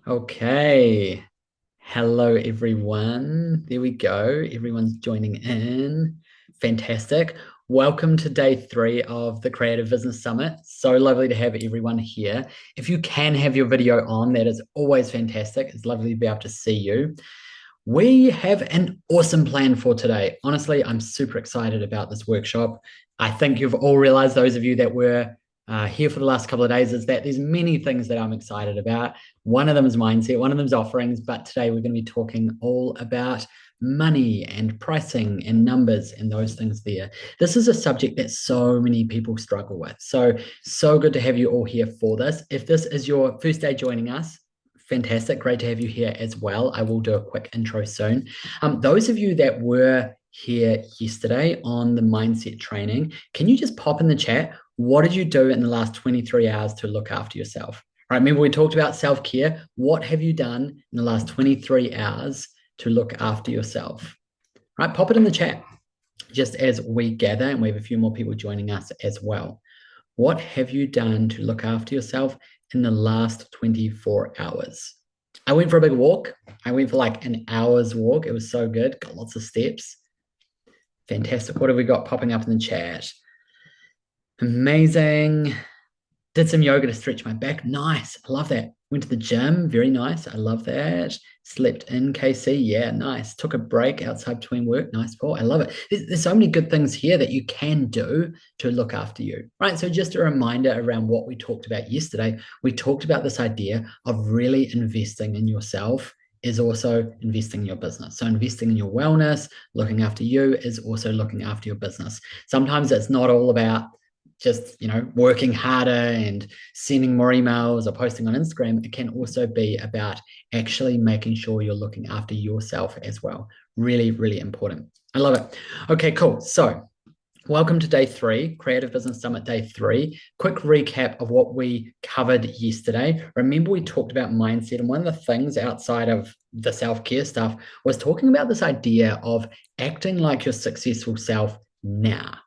Okay. Hello, everyone. There we go. Everyone's joining in. Fantastic. Welcome to day 3 of the Creative Business Summit. So lovely to have everyone here. If you can have your video on, that is always fantastic. It's lovely to be able to see you. We have an awesome plan for today. Honestly, I'm super excited about this workshop. I think you've all realized, those of you that were here for the last couple of days, is that there's many things that I'm excited about. One of them is mindset, one of them is offerings, but today we're going to be talking all about money and pricing and numbers and those things there. This is a subject that so many people struggle with. So good to have you all here for this. If this is your first day joining us, fantastic. Great to have you here as well. I will do a quick intro soon. Those of you that were here yesterday on the mindset training, can you just pop in the chat? What did you do in the last 23 hours to look after yourself? Right, remember we talked about self-care. What have you done in the last 23 hours to look after yourself? Right, pop it in the chat just as we gather, and we have a few more people joining us as well. What have you done to look after yourself in the last 24 hours? I went for a big walk. I went for like an hour's walk. It was so good. Got lots of steps. Fantastic. What have we got popping up in the chat? Amazing. Did some yoga to stretch my back. Nice. I love that. Went to the gym. Very nice. I love that. Slept in KC. Yeah, nice. Took a break outside between work. Nice, Paul. I love it. There's so many good things here that you can do to look after you, right? So just a reminder around what we talked about yesterday. We talked about this idea of really investing in yourself is also investing in your business. So investing in your wellness, looking after you is also looking after your business. Sometimes it's not all about just working harder and sending more emails or posting on Instagram. It can also be about actually making sure you're looking after yourself as well. Really, really important. I love it. Okay, cool. So welcome to day 3, Creative Business Summit day 3. Quick recap of what we covered yesterday. Remember, we talked about mindset, and one of the things outside of the self-care stuff was talking about this idea of acting like your successful self now.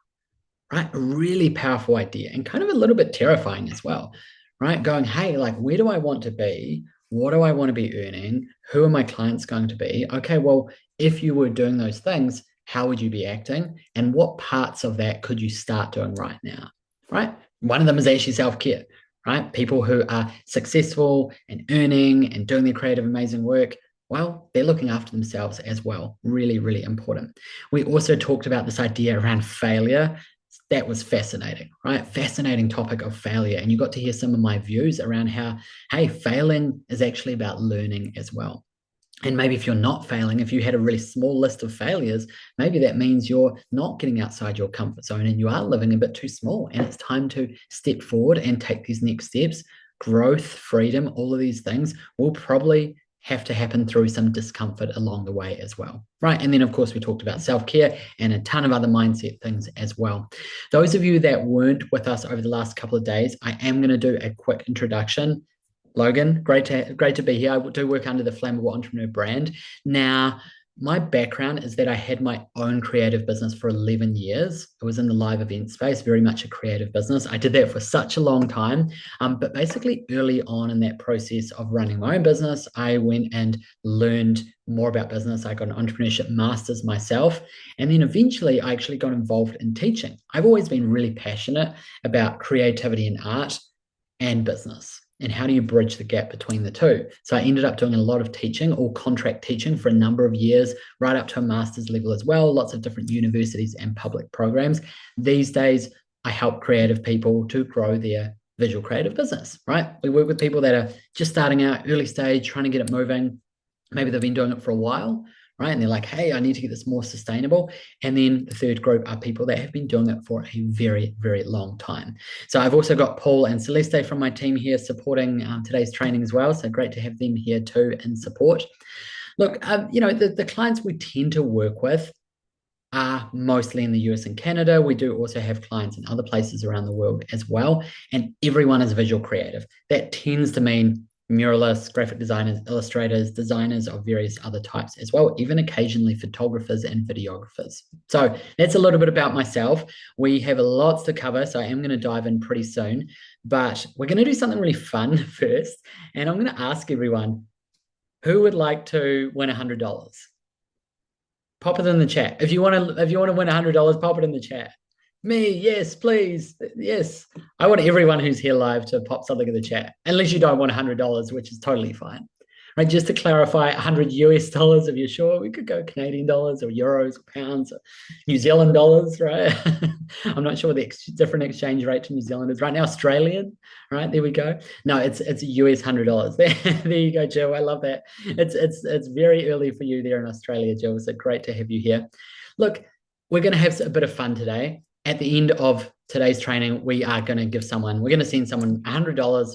Right? A really powerful idea and kind of a little bit terrifying as well, right? Going, hey, like, where do I want to be? What do I want to be earning? Who are my clients going to be? Okay, well, if you were doing those things, how would you be acting? And what parts of that could you start doing right now? Right? One of them is actually self care, right? People who are successful and earning and doing their creative, amazing work, well, they're looking after themselves as well. Really, really important. We also talked about this idea around failure. That was fascinating, right? Fascinating topic of failure. And you got to hear some of my views around how, hey, failing is actually about learning as well. And maybe if you're not failing, if you had a really small list of failures, maybe that means you're not getting outside your comfort zone and you are living a bit too small. And it's time to step forward and take these next steps. Growth, freedom, all of these things will probably have to happen through some discomfort along the way as well, right? And then, of course, we talked about self-care and a ton of other mindset things as well. Those of you that weren't with us over the last couple of days, I am going to do a quick introduction. Logan, great to be here. I do work under the Flammable Entrepreneur brand. Now, my background is that I had my own creative business for 11 years. I was in the live event space, very much a creative business. I did that for such a long time. But basically, early on in that process of running my own business, I went and learned more about business. I got an entrepreneurship master's myself. And then eventually, I actually got involved in teaching. I've always been really passionate about creativity and art and business. And how do you bridge the gap between the two? So I ended up doing a lot of teaching, all contract teaching for a number of years, right up to a master's level as well, lots of different universities and public programs. These days, I help creative people to grow their visual creative business, right? We work with people that are just starting out, early stage, trying to get it moving. Maybe they've been doing it for a while, right? And they're like, hey, I need to get this more sustainable. And then the third group are people that have been doing it for a very, very long time. So I've also got Paul and Celeste from my team here supporting today's training as well. So great to have them here too in support. Look, the clients we tend to work with are mostly in the US and Canada. We do also have clients in other places around the world as well. And everyone is visual creative. That tends to mean muralists, graphic designers, illustrators, designers of various other types as well, even occasionally photographers and videographers. So that's a little bit about myself. We have lots to cover, so I am going to dive in pretty soon, but we're going to do something really fun first. And I'm going to ask everyone, who would like to win $100? Pop it in the chat. If you want to win $100, pop it in the chat. Me, yes, please. Yes. I want everyone who's here live to pop something in the chat, unless you don't want $100, which is totally fine. Right, just to clarify, 100 US dollars, if you're sure. We could go Canadian dollars or euros or pounds or New Zealand dollars, right? I'm not sure what the different exchange rate to New Zealand is right now. Australian, right? There we go. No, it's US $100. There you go, Jill. I love that. It's very early for you there in Australia, Jill. So great to have you here. Look, we're going to have a bit of fun today. At the end of today's training, we're going to send someone $100.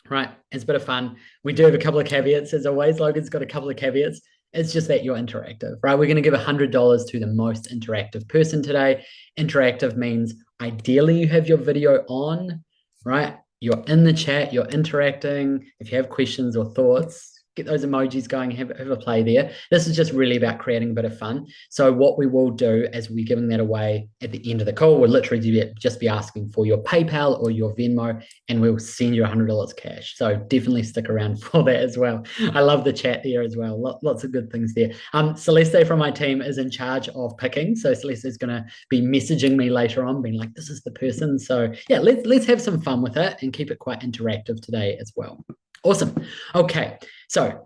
Right, it's a bit of fun. We do have a couple of caveats, as always. Logan's got a couple of caveats. It's just that you're interactive, right? We're going to give $100 to the most interactive person today. Interactive means ideally you have your video on, right? You're in the chat, you're interacting. If you have questions or thoughts, get those emojis going, have a play there. This is just really about creating a bit of fun. So what we will do as we're giving that away at the end of the call, we'll literally just be asking for your PayPal or your Venmo, and we'll send you $100 cash. So definitely stick around for that as well. I love the chat there as well. Lots of good things there. Celeste from my team is in charge of picking. So Celeste is going to be messaging me later on, being like, this is the person. So yeah, let's have some fun with it and keep it quite interactive today as well. Awesome. Okay. So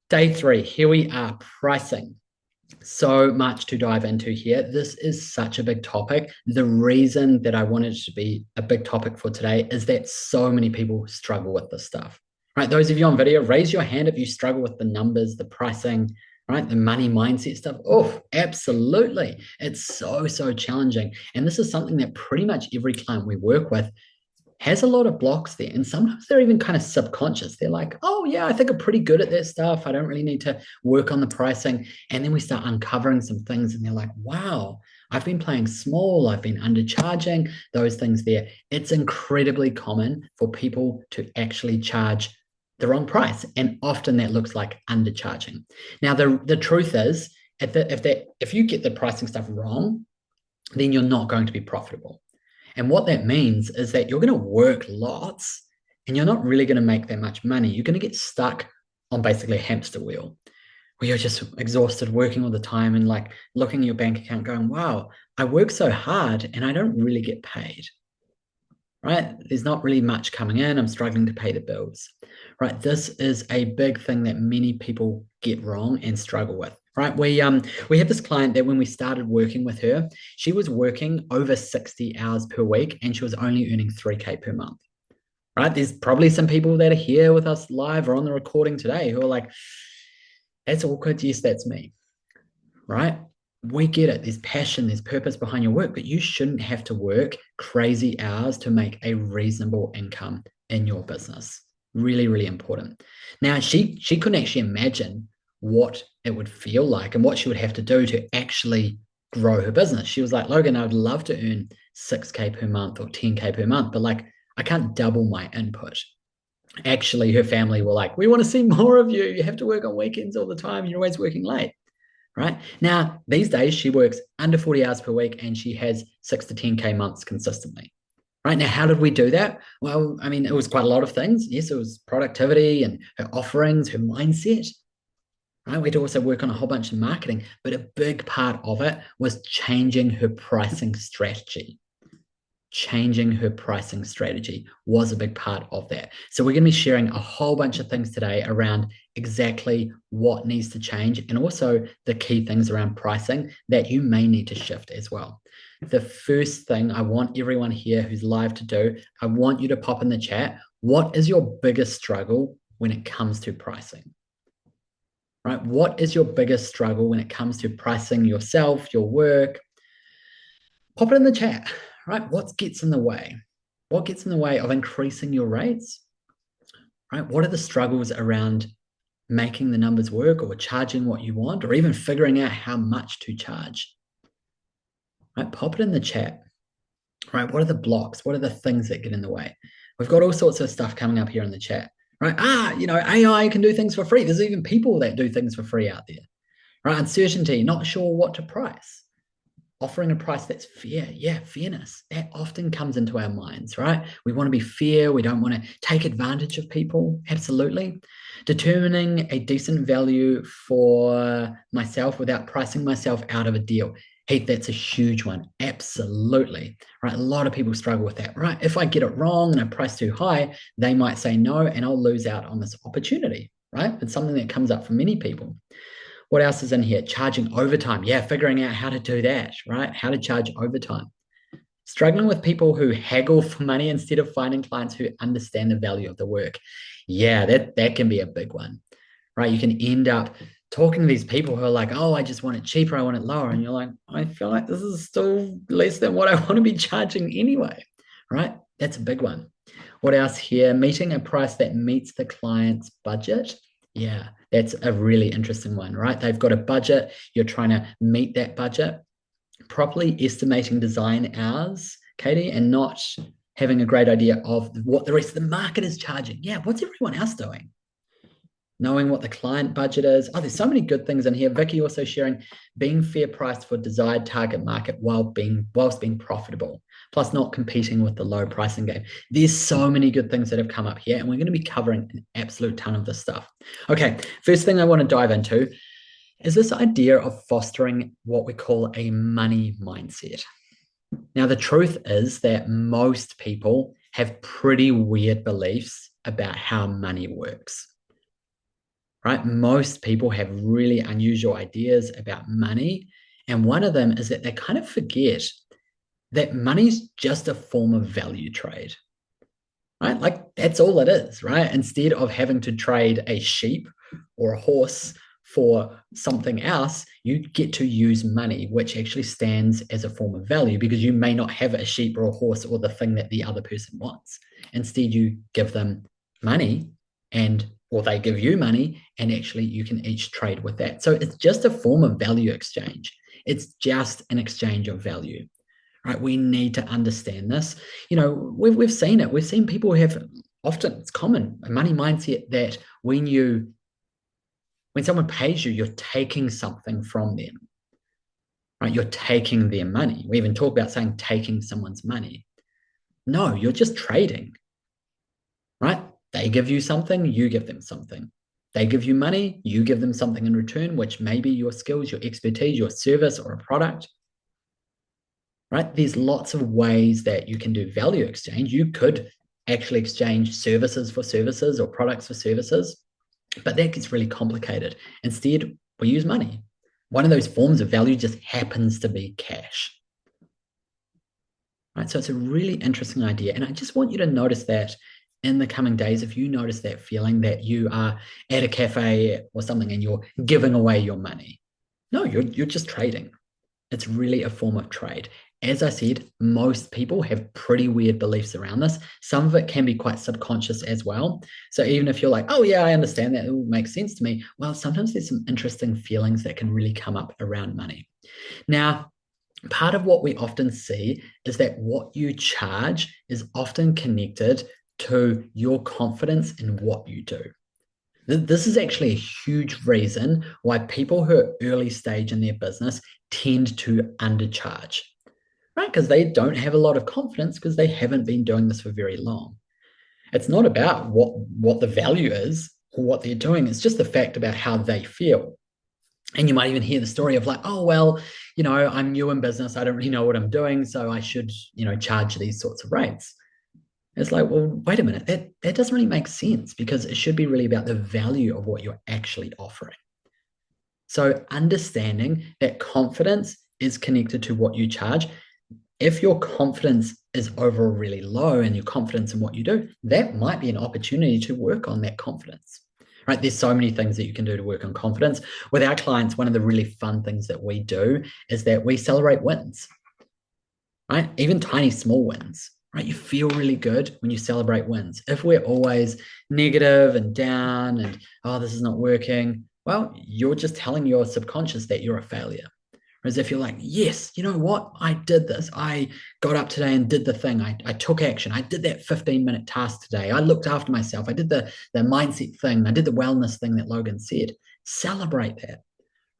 day 3, here we are, pricing. So much to dive into here. This is such a big topic. The reason that I wanted it to be a big topic for today is that so many people struggle with this stuff, right? Those of you on video, raise your hand if you struggle with the numbers, the pricing, right? The money mindset stuff. Oh, absolutely. It's so challenging. And this is something that pretty much every client we work with has a lot of blocks there. And sometimes they're even kind of subconscious. They're like, oh, yeah, I think I'm pretty good at that stuff. I don't really need to work on the pricing. And then we start uncovering some things and they're like, wow, I've been playing small. I've been undercharging, those things there. It's incredibly common for people to actually charge the wrong price. And often that looks like undercharging. Now, the truth is, if you get the pricing stuff wrong, then you're not going to be profitable. And what that means is that you're going to work lots and you're not really going to make that much money. You're going to get stuck on basically a hamster wheel where you're just exhausted working all the time and like looking at your bank account going, wow, I work so hard and I don't really get paid, right? There's not really much coming in. I'm struggling to pay the bills, right? This is a big thing that many people get wrong and struggle with. Right, we had this client that when we started working with her, she was working over 60 hours per week and she was only earning 3K per month. Right, there's probably some people that are here with us live or on the recording today who are like, that's awkward. Yes, that's me. Right, we get it. There's passion, there's purpose behind your work, but you shouldn't have to work crazy hours to make a reasonable income in your business. Really important. Now, she couldn't actually imagine what it would feel like and what she would have to do to actually grow her business. She was like, Logan, I would love to earn 6K per month or 10K per month, but like, I can't double my input. Actually, her family were like, we want to see more of you. You have to work on weekends all the time. You're always working late. Right now, these days, she works under 40 hours per week and she has 6 to 10K months consistently. Right now, how did we do that? Well, I mean, it was quite a lot of things. Yes, it was productivity and her offerings, her mindset. Right? We had to also work on a whole bunch of marketing, but a big part of it was changing her pricing strategy. Changing her pricing strategy was a big part of that. So we're going to be sharing a whole bunch of things today around exactly what needs to change and also the key things around pricing that you may need to shift as well. The first thing I want everyone here who's live to do, I want you to pop in the chat, what is your biggest struggle when it comes to pricing? Right? What is your biggest struggle when it comes to pricing yourself, your work? Pop it in the chat, right? What gets in the way? What gets in the way of increasing your rates? Right? What are the struggles around making the numbers work or charging what you want or even figuring out how much to charge? Right? Pop it in the chat. Right? What are the blocks? What are the things that get in the way? We've got all sorts of stuff coming up here in the chat. right? AI can do things for free. There's even people that do things for free out there, right? Uncertainty, not sure what to price. Offering a price that's fair. Yeah, fairness. That often comes into our minds, right? We want to be fair. We don't want to take advantage of people. Absolutely. Determining a decent value for myself without pricing myself out of a deal. Heath, that's a huge one. Absolutely. Right. A lot of people struggle with that, right? If I get it wrong and I price too high, they might say no and I'll lose out on this opportunity, right? It's something that comes up for many people. What else is in here? Charging overtime. Yeah, figuring out how to do that, right? How to charge overtime. Struggling with people who haggle for money instead of finding clients who understand the value of the work. Yeah, that can be a big one, right? You can end up talking to these people who are like, oh, I just want it cheaper, I want it lower. And you're like, I feel like this is still less than what I want to be charging anyway, right? That's a big one. What else here? Meeting a price that meets the client's budget. Yeah, that's a really interesting one, right? They've got a budget. You're trying to meet that budget. Properly estimating design hours, Katie, and not having a great idea of what the rest of the market is charging. Yeah, what's everyone else doing? Knowing what the client budget is. Oh, there's so many good things in here. Vicky also sharing being fair priced for desired target market whilst being profitable, plus not competing with the low pricing game. There's so many good things that have come up here, and we're going to be covering an absolute ton of this stuff. Okay, first thing I want to dive into is this idea of fostering what we call a money mindset. Now, the truth is that most people have pretty weird beliefs about how money works, right? Most people have really unusual ideas about money. And one of them is that they kind of forget that money's just a form of value trade, right? Like that's all it is, right? Instead of having to trade a sheep or a horse for something else, you get to use money, which actually stands as a form of value because you may not have a sheep or a horse or the thing that the other person wants. Instead, you give them money or they give you money and actually you can each trade with that. So it's just a form of value exchange. It's just an exchange of value, right? We need to understand this. We've seen it. We've seen people who have often, it's common, a money mindset that when someone pays you, you're taking something from them, right? You're taking their money. We even talk about saying taking someone's money. No, you're just trading, right? They give you something, you give them something. They give you money, you give them something in return, which may be your skills, your expertise, your service, or a product, right? There's lots of ways that you can do value exchange. You could actually exchange services for services or products for services, but that gets really complicated. Instead, we use money. One of those forms of value just happens to be cash. Right? So it's a really interesting idea. And I just want you to notice that in the coming days, if you notice that feeling that you are at a cafe or something and you're giving away your money. No, you're just trading. It's really a form of trade. As I said, most people have pretty weird beliefs around this. Some of it can be quite subconscious as well. So even if you're like, oh yeah, I understand that, it all makes sense to me. Well, sometimes there's some interesting feelings that can really come up around money. Now, part of what we often see is that what you charge is often connected to your confidence in what you do. This is actually a huge reason why people who are early stage in their business tend to undercharge, right? Because they don't have a lot of confidence because they haven't been doing this for very long. It's not about what the value is or what they're doing. It's just the fact about how they feel. And you might even hear the story of like, oh, well, I'm new in business. I don't really know what I'm doing. So I should, charge these sorts of rates. It's like, well, wait a minute, that doesn't really make sense because it should be really about the value of what you're actually offering. So understanding that confidence is connected to what you charge. If your confidence is overall really low and your confidence in what you do, that might be an opportunity to work on that confidence, right? There's so many things that you can do to work on confidence. With our clients, one of the really fun things that we do is that we celebrate wins, right? Even tiny, small wins. Right? You feel really good when you celebrate wins. If we're always negative and down and, oh, this is not working, well, you're just telling your subconscious that you're a failure, Whereas if you're like, yes, you know what? I did this. I got up today and did the thing. I took action. I did that 15-minute task today. I looked after myself. I did the mindset thing. I did the wellness thing that Logan said. Celebrate that,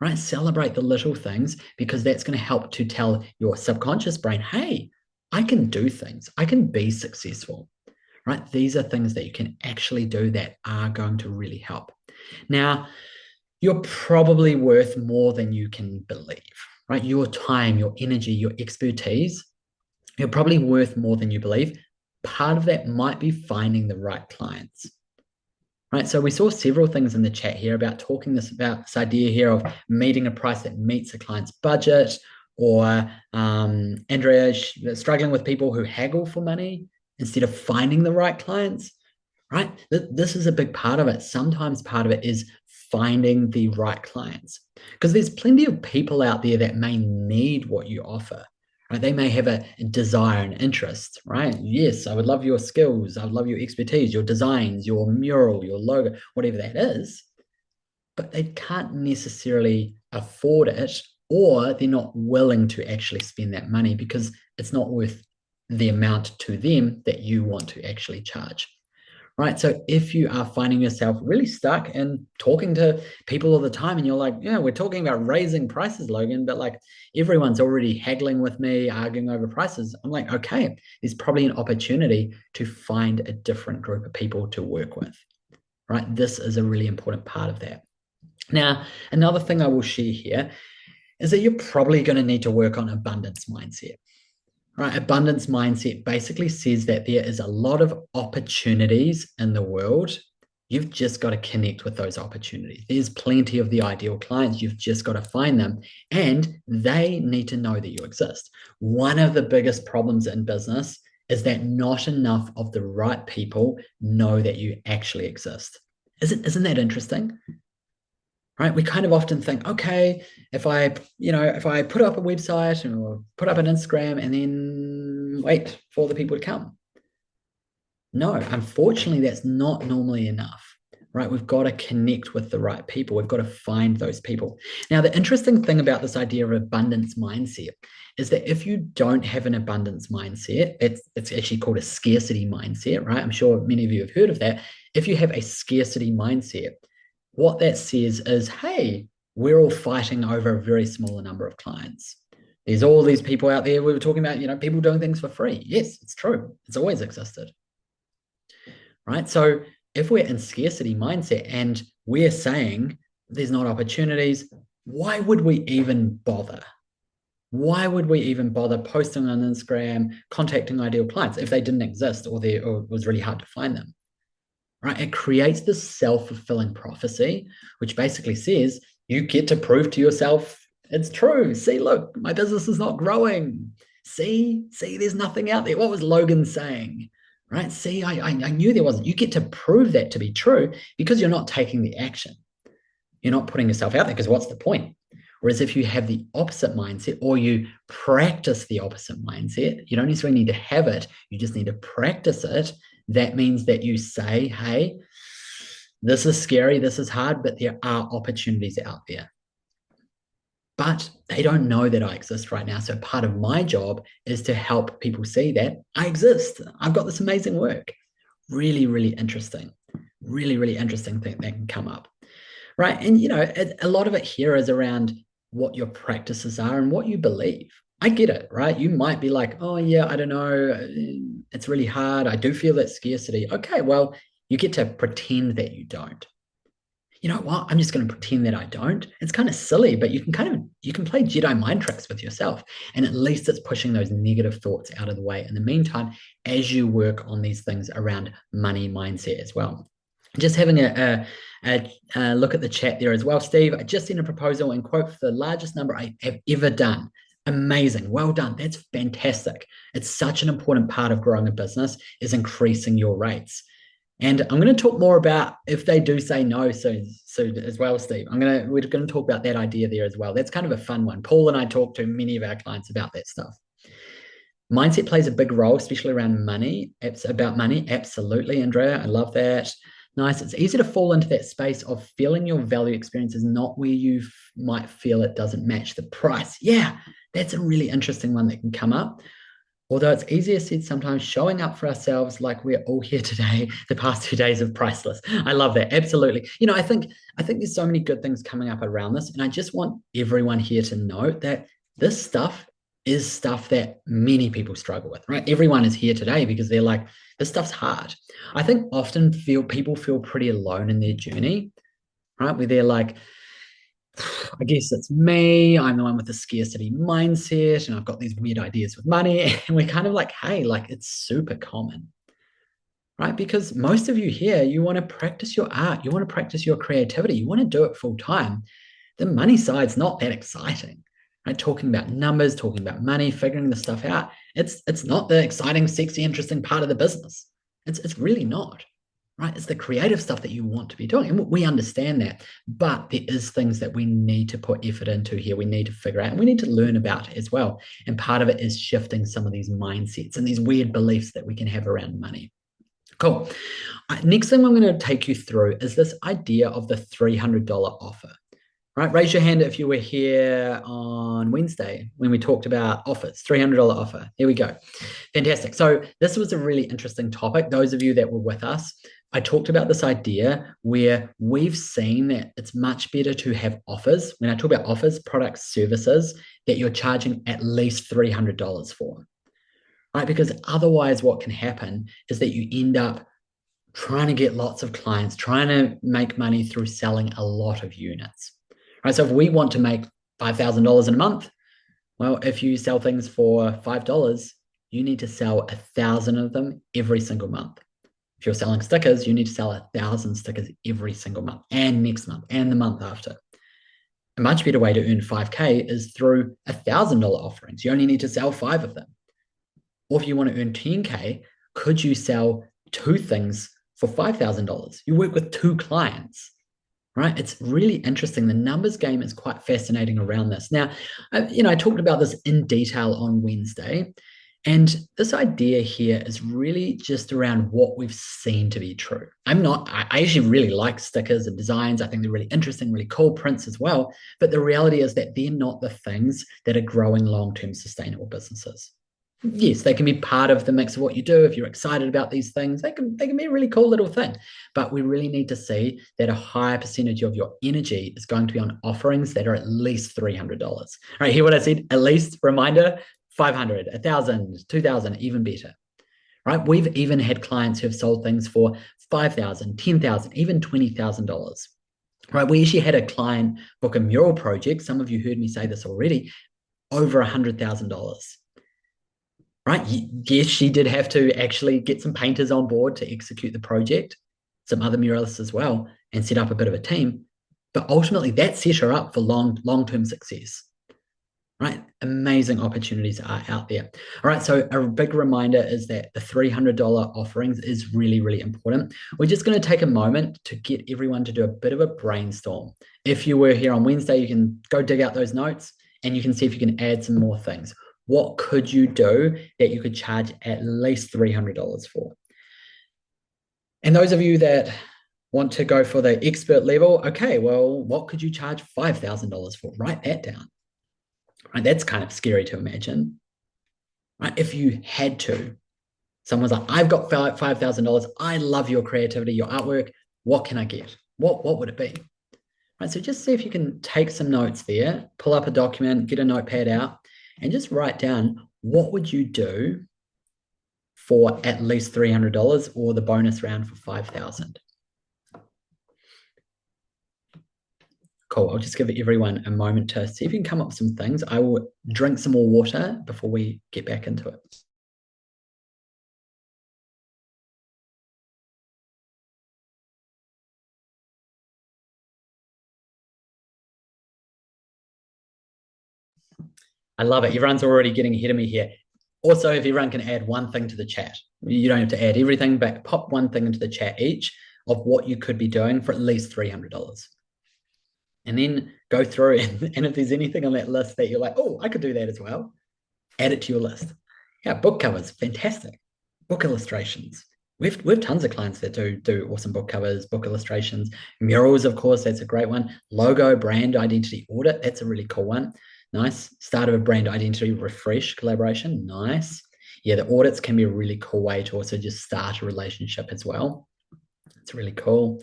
right? Celebrate the little things because that's going to help to tell your subconscious brain, hey, I can do things. I can be successful, right? These are things that you can actually do that are going to really help. Now, you're probably worth more than you can believe, right? Your time, your energy, your expertise, you're probably worth more than you believe. Part of that might be finding the right clients, right? So we saw several things in the chat here about about this idea here of meeting a price that meets a client's budget, or Andrea struggling with people who haggle for money instead of finding the right clients, right? This is a big part of it. Sometimes part of it is finding the right clients because there's plenty of people out there that may need what you offer, right? They may have a desire and interest, right? Yes, I would love your skills. I would love your expertise, your designs, your mural, your logo, whatever that is, but they can't necessarily afford it, or they're not willing to actually spend that money because it's not worth the amount to them that you want to actually charge, right? So if you are finding yourself really stuck in talking to people all the time and you're like, yeah, we're talking about raising prices, Logan, but like everyone's already haggling with me, arguing over prices. I'm like, okay, there's probably an opportunity to find a different group of people to work with, right? This is a really important part of that. Now, another thing I will share here is that you're probably going to need to work on abundance mindset. Right, abundance mindset basically says that there is a lot of opportunities in the world. You've just got to connect with those opportunities. There's plenty of the ideal clients. You've just got to find them, and they need to know that you exist. One of the biggest problems in business is that not enough of the right people know that you actually exist. Isn't that interesting? Right, we kind of often think, okay, if I put up a website or put up an Instagram and then wait for the people to come. No, unfortunately, that's not normally enough, right? We've got to connect with the right people. We've got to find those people. Now, the interesting thing about this idea of abundance mindset is that if you don't have an abundance mindset, it's actually called a scarcity mindset, right? I'm sure many of you have heard of that. If you have a scarcity mindset, what that says is, hey, we're all fighting over a very small number of clients. There's all these people out there. We were talking about, people doing things for free. Yes, it's true. It's always existed, right? So if we're in scarcity mindset and we're saying there's not opportunities, why would we even bother? Why would we even bother posting on Instagram, contacting ideal clients if they didn't exist or it was really hard to find them? Right? It creates this self-fulfilling prophecy, which basically says you get to prove to yourself it's true. See, look, my business is not growing. See, there's nothing out there. What was Logan saying? Right? See, I knew there wasn't. You get to prove that to be true because you're not taking the action. You're not putting yourself out there because what's the point? Whereas if you have the opposite mindset or you practice the opposite mindset, you don't necessarily need to have it. You just need to practice it. That means that you say, hey, this is scary, this is hard, but there are opportunities out there. But they don't know that I exist right now. So part of my job is to help people see that I exist. I've got this amazing work. Really, really interesting. Really, really interesting thing that can come up. Right. And, a lot of it here is around what your practices are and what you believe. I get it, right? You might be like, oh, yeah, I don't know. It's really hard. I do feel that scarcity. Okay, well, you get to pretend that you don't. You know what? I'm just going to pretend that I don't. It's kind of silly, but you can play Jedi mind tricks with yourself. And at least it's pushing those negative thoughts out of the way in the meantime, as you work on these things around money mindset as well. Just having a look at the chat there as well, Steve. I just sent a proposal and quote for the largest number I have ever done. Amazing. Well done. That's fantastic. It's such an important part of growing a business is increasing your rates. And I'm going to talk more about if they do say no soon as well, Steve. We're going to talk about that idea there as well. That's kind of a fun one. Paul and I talk to many of our clients about that stuff. Mindset plays a big role, especially around money. It's about money. Absolutely, Andrea. I love that. Nice. It's easy to fall into that space of feeling your value experience is not where you might feel it doesn't match the price. Yeah, that's a really interesting one that can come up. Although it's easier said sometimes, showing up for ourselves like we're all here today, the past 2 days of priceless. I love that. Absolutely. I think there's so many good things coming up around this. And I just want everyone here to know that this stuff is stuff that many people struggle with, right? Everyone is here today because they're like, this stuff's hard. I think often people feel pretty alone in their journey, right? Where they're like, I guess it's me. I'm the one with the scarcity mindset, and I've got these weird ideas with money. And we're kind of like, hey, like it's super common, right? Because most of you here, you want to practice your art, you want to practice your creativity, you want to do it full time. The money side's not that exciting, right? Talking about numbers, talking about money, figuring the stuff out. It's not the exciting, sexy, interesting part of the business. It's really not, right? It's the creative stuff that you want to be doing. And we understand that. But there is things that we need to put effort into here. We need to figure out and we need to learn about it as well. And part of it is shifting some of these mindsets and these weird beliefs that we can have around money. Cool. Next thing I'm going to take you through is this idea of the $300 offer. Right, raise your hand if you were here on Wednesday when we talked about offers, $300 offer. Here we go. Fantastic. So this was a really interesting topic. Those of you that were with us, I talked about this idea where we've seen that it's much better to have offers. When I talk about offers, products, services that you're charging at least $300 for, right? Because otherwise what can happen is that you end up trying to get lots of clients, trying to make money through selling a lot of units. Right, so if we want to make $5,000 in a month, well, if you sell things for $5, you need to sell 1,000 of them every single month. If you're selling stickers, you need to sell 1,000 stickers every single month and next month and the month after. A much better way to earn 5K is through $1,000 offerings. You only need to sell 5 of them. Or if you want to earn 10K, could you sell 2 things for $5,000? You work with 2 clients. Right? It's really interesting. The numbers game is quite fascinating around this. Now, I talked about this in detail on Wednesday, and this idea here is really just around what we've seen to be true. I actually really like stickers and designs. I think they're really interesting, really cool prints as well. But the reality is that they're not the things that are growing long-term sustainable businesses. Yes, they can be part of the mix of what you do. If you're excited about these things, they can be a really cool little thing. But we really need to see that a higher percentage of your energy is going to be on offerings that are at least $300. All right, hear what I said? At least, reminder, 500, 1,000, 2,000, even better. Right? We've even had clients who have sold things for 5,000, 10,000, even $20,000. Right? We actually had a client book a mural project. Some of you heard me say this already, over $100,000. Right? Yes, she did have to actually get some painters on board to execute the project, some other muralists as well, and set up a bit of a team. But ultimately, that set her up for long-term success. Right? Amazing opportunities are out there. All right, so a big reminder is that the $300 offerings is really, really important. We're just going to take a moment to get everyone to do a bit of a brainstorm. If you were here on Wednesday, you can go dig out those notes and you can see if you can add some more things. What could you do that you could charge at least $300 for? And those of you that want to go for the expert level, okay, well, what could you charge $5,000 for? Write that down. Right, that's kind of scary to imagine. Right, if you had to, someone's like, I've got $5,000. I love your creativity, your artwork. What can I get? What would it be? Right, so just see if you can take some notes there, pull up a document, get a notepad out, and just write down what would you do for at least $300 or the bonus round for $5,000. Cool. I'll just give everyone a moment to see if you can come up with some things. I will drink some more water before we get back into it. I love it. Everyone's already getting ahead of me here. Also, if everyone can add one thing to the chat, you don't have to add everything, but pop one thing into the chat each of what you could be doing for at least $300. And then go through and if there's anything on that list that you're like, oh, I could do that as well, add it to your list. Yeah, book covers, fantastic. Book illustrations, We've tons of clients that do awesome book covers, book illustrations, murals, of course, that's a great one. Logo, brand identity audit, that's a really cool one. Nice. Start of a brand identity refresh collaboration. Nice. Yeah, the audits can be a really cool way to also just start a relationship as well. It's really cool.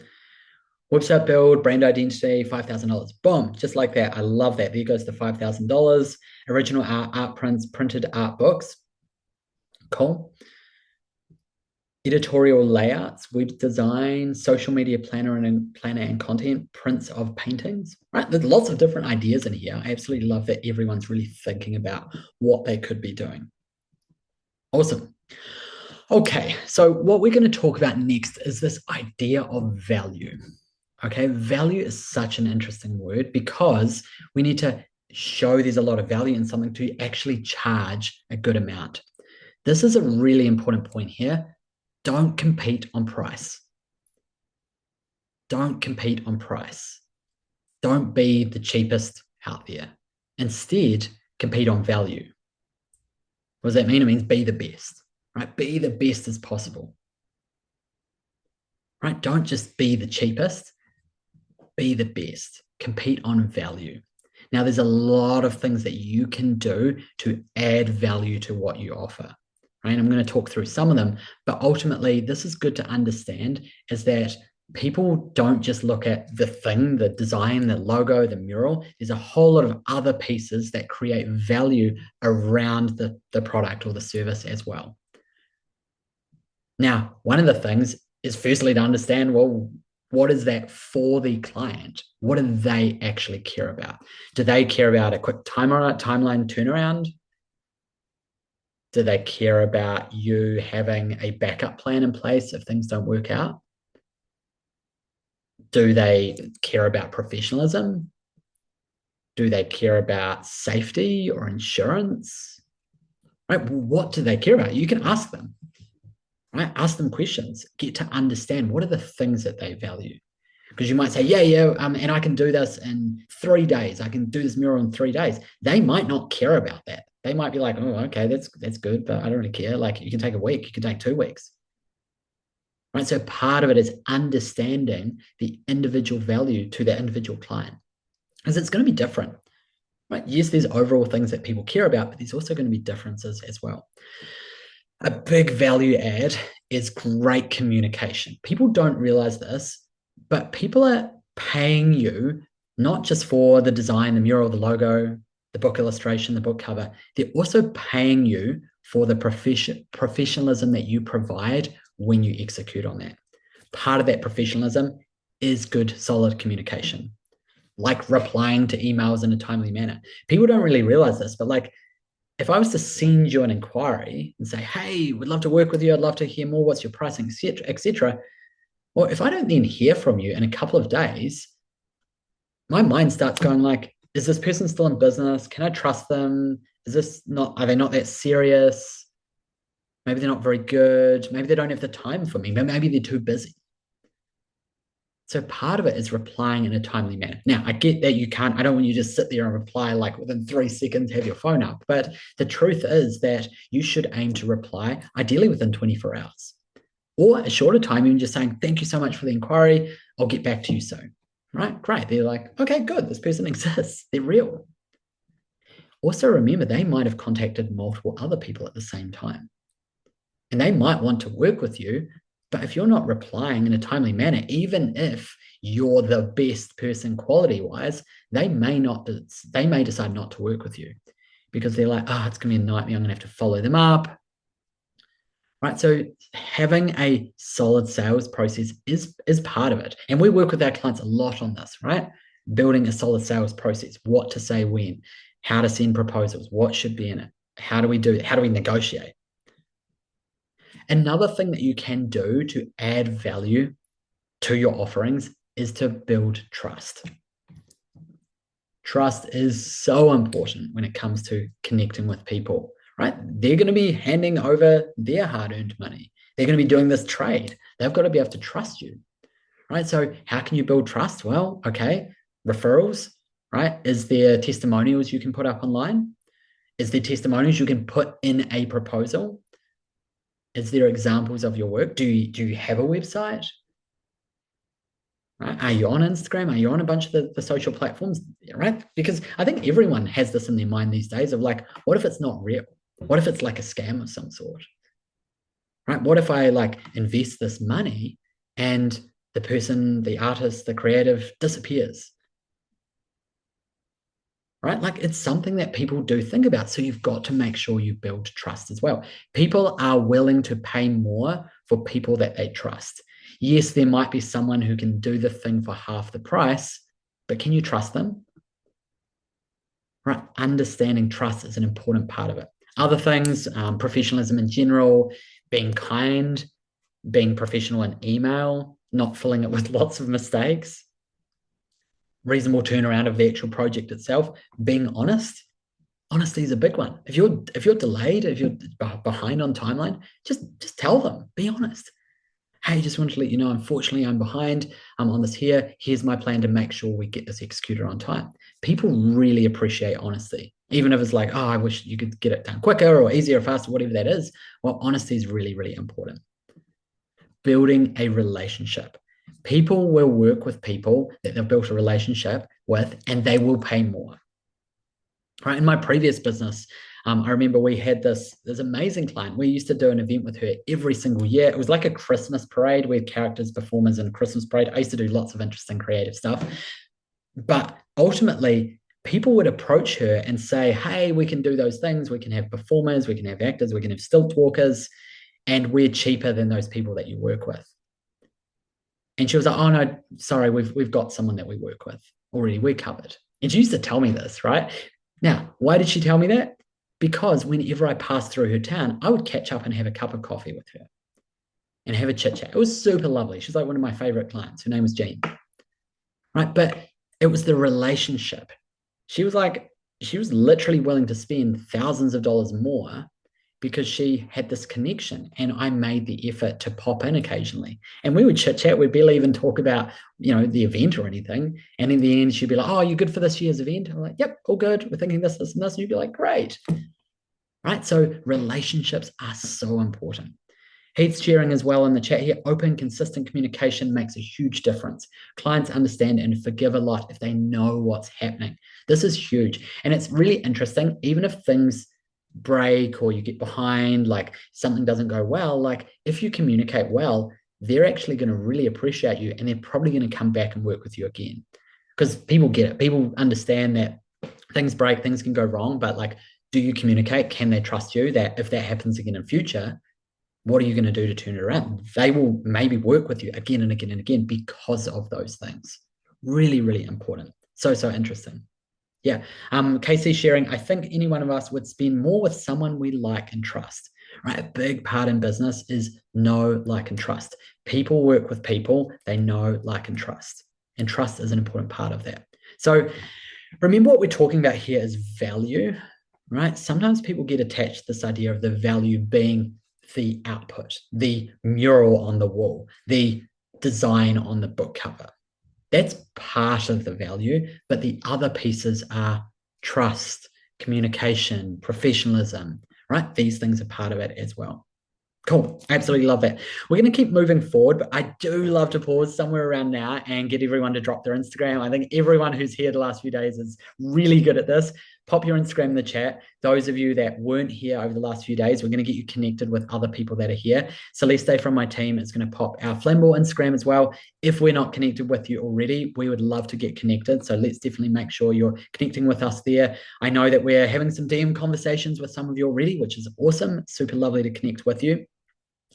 Website build, brand identity, $5,000. Boom, just like that. I love that. There goes the $5,000. Original art prints, printed art books. Cool. Editorial layouts, web design, social media planner and content, prints of paintings. Right, there's lots of different ideas in here. I absolutely love that everyone's really thinking about what they could be doing. Awesome. Okay, so what we're going to talk about next is this idea of value. Okay, value is such an interesting word because we need to show there's a lot of value in something to actually charge a good amount. This is a really important point here. Don't compete on price. Don't compete on price. Don't be the cheapest out there. Instead, compete on value. What does that mean? It means be the best, right? Be the best as possible, right? Don't just be the cheapest, be the best. Compete on value. Now, there's a lot of things that you can do to add value to what you offer. Right? I'm going to talk through some of them, but ultimately, this is good to understand is that people don't just look at the thing, the design, the logo, the mural. There's a whole lot of other pieces that create value around the product or the service as well. Now, one of the things is firstly to understand, well, what is that for the client? What do they actually care about? Do they care about a quick timeline turnaround? Do they care about you having a backup plan in place if things don't work out? Do they care about professionalism? Do they care about safety or insurance? Right? What do they care about? You can ask them. Right? Ask them questions. Get to understand what are the things that they value. Because you might say, yeah, and I can do this in 3 days. I can do this mural in 3 days. They might not care about that. They might be like, oh, okay, that's good, but I don't really care. Like you can take a week, you can take 2 weeks. Right. So part of it is understanding the individual value to the individual client. Because it's going to be different. Right. Yes, there's overall things that people care about, but there's also going to be differences as well. A big value add is great communication. People don't realize this, but people are paying you not just for the design, the mural, the logo, the book illustration, the book cover. They're also paying you for the professionalism that you provide when you execute on that. Part of that professionalism is good, solid communication, like replying to emails in a timely manner. People don't really realize this, but like if I was to send you an inquiry and say, hey, we'd love to work with you, I'd love to hear more, what's your pricing, etc. Well, if I don't then hear from you in a couple of days, my mind starts going like, is this person still in business? Can I trust them? Are they not that serious? Maybe they're not very good. Maybe they don't have the time for me. Maybe they're too busy. So part of it is replying in a timely manner. Now, I get that I don't want you to just sit there and reply like within 3 seconds, have your phone up. But the truth is that you should aim to reply ideally within 24 hours or a shorter time, even just saying, thank you so much for the inquiry. I'll get back to you soon. Right? Great. They're like, okay, good. This person exists. They're real. Also, remember, they might have contacted multiple other people at the same time. And they might want to work with you, but if you're not replying in a timely manner, even if you're the best person quality-wise, they may decide not to work with you because they're like, oh, it's going to be a nightmare. I'm going to have to follow them up. Right. So having a solid sales process is part of it. And we work with our clients a lot on this, right? Building a solid sales process, what to say when, how to send proposals, what should be in it. How do we do it? How do we negotiate? Another thing that you can do to add value to your offerings is to build trust. Trust is so important when it comes to connecting with people, right? They're going to be handing over their hard-earned money. They're going to be doing this trade. They've got to be able to trust you, right? So how can you build trust? Well, okay, referrals, right? Is there testimonials you can put up online? Is there testimonials you can put in a proposal? Is there examples of your work? Do you have a website? Right? Are you on Instagram? Are you on a bunch of the social platforms? Right? Because I think everyone has this in their mind these days of like, what if it's not real? What if it's like a scam of some sort? Right? What if I like invest this money and the person, the artist, the creative disappears? Right? Like it's something that people do think about. So you've got to make sure you build trust as well. People are willing to pay more for people that they trust. Yes, there might be someone who can do the thing for half the price, but can you trust them? Right? Understanding trust is an important part of it. Other things, professionalism in general, being kind, being professional in email, not filling it with lots of mistakes, reasonable turnaround of the actual project itself, being honest. Honesty is a big one. If you're delayed, if you're behind on timeline, just tell them. Be honest. Hey, just wanted to let you know, unfortunately, I'm behind. I'm on this here. Here's my plan to make sure we get this executed on time. People really appreciate honesty, even if it's like, oh, I wish you could get it done quicker or easier or faster, whatever that is. Well, honesty is really, really important. Building a relationship. People will work with people that they've built a relationship with, and they will pay more. Right. In my previous business, I remember we had this amazing client. We used to do an event with her every single year. It was like a Christmas parade. We had characters, performers in a Christmas parade. I used to do lots of interesting creative stuff. But ultimately, people would approach her and say, hey, we can do those things. We can have performers, we can have actors, we can have stilt walkers, and we're cheaper than those people that you work with. And she was like, oh no, sorry, we've got someone that we work with already. We're covered. And she used to tell me this, right? Now, why did she tell me that? Because whenever I passed through her town, I would catch up and have a cup of coffee with her and have a chit chat. It was super lovely. She's like one of my favorite clients. Her name was Jean, right? But it was the relationship. She was literally willing to spend thousands of dollars more because she had this connection, and I made the effort to pop in occasionally. And we would chit chat. We'd barely even talk about, the event or anything. And in the end, she'd be like, oh, you good for this year's event? I'm like, yep, all good. We're thinking this, and this. And you'd be like, great. Right? So relationships are so important. Heath's sharing as well in the chat here. Open, consistent communication makes a huge difference. Clients understand and forgive a lot if they know what's happening. This is huge. And it's really interesting, even if things break or you get behind, like something doesn't go well, like if you communicate well, they're actually going to really appreciate you, and they're probably going to come back and work with you again. Because people get it. People understand that things break, things can go wrong, but like, do you communicate? Can they trust you that if that happens again in future, what are you going to do to turn it around? They will maybe work with you again and again and again because of those things. Really, really important. So interesting. Yeah. Casey sharing, I think any one of us would spend more with someone we like and trust, right? A big part in business is know, like, and trust. People work with people they know, like, and trust. And trust is an important part of that. So remember, what we're talking about here is value, right? Sometimes people get attached to this idea of the value being the output, the mural on the wall, the design on the book cover. That's part of the value, but the other pieces are trust, communication, professionalism, right? These things are part of it as well. Cool. Absolutely love that. We're going to keep moving forward, but I do love to pause somewhere around now and get everyone to drop their Instagram. I think everyone who's here the last few days is really good at this. Pop your Instagram in the chat. Those of you that weren't here over the last few days, we're going to get you connected with other people that are here. Celeste from my team is going to pop our Flambeau Instagram as well. If we're not connected with you already, we would love to get connected. So let's definitely make sure you're connecting with us there. I know that we're having some DM conversations with some of you already, which is awesome. Super lovely to connect with you.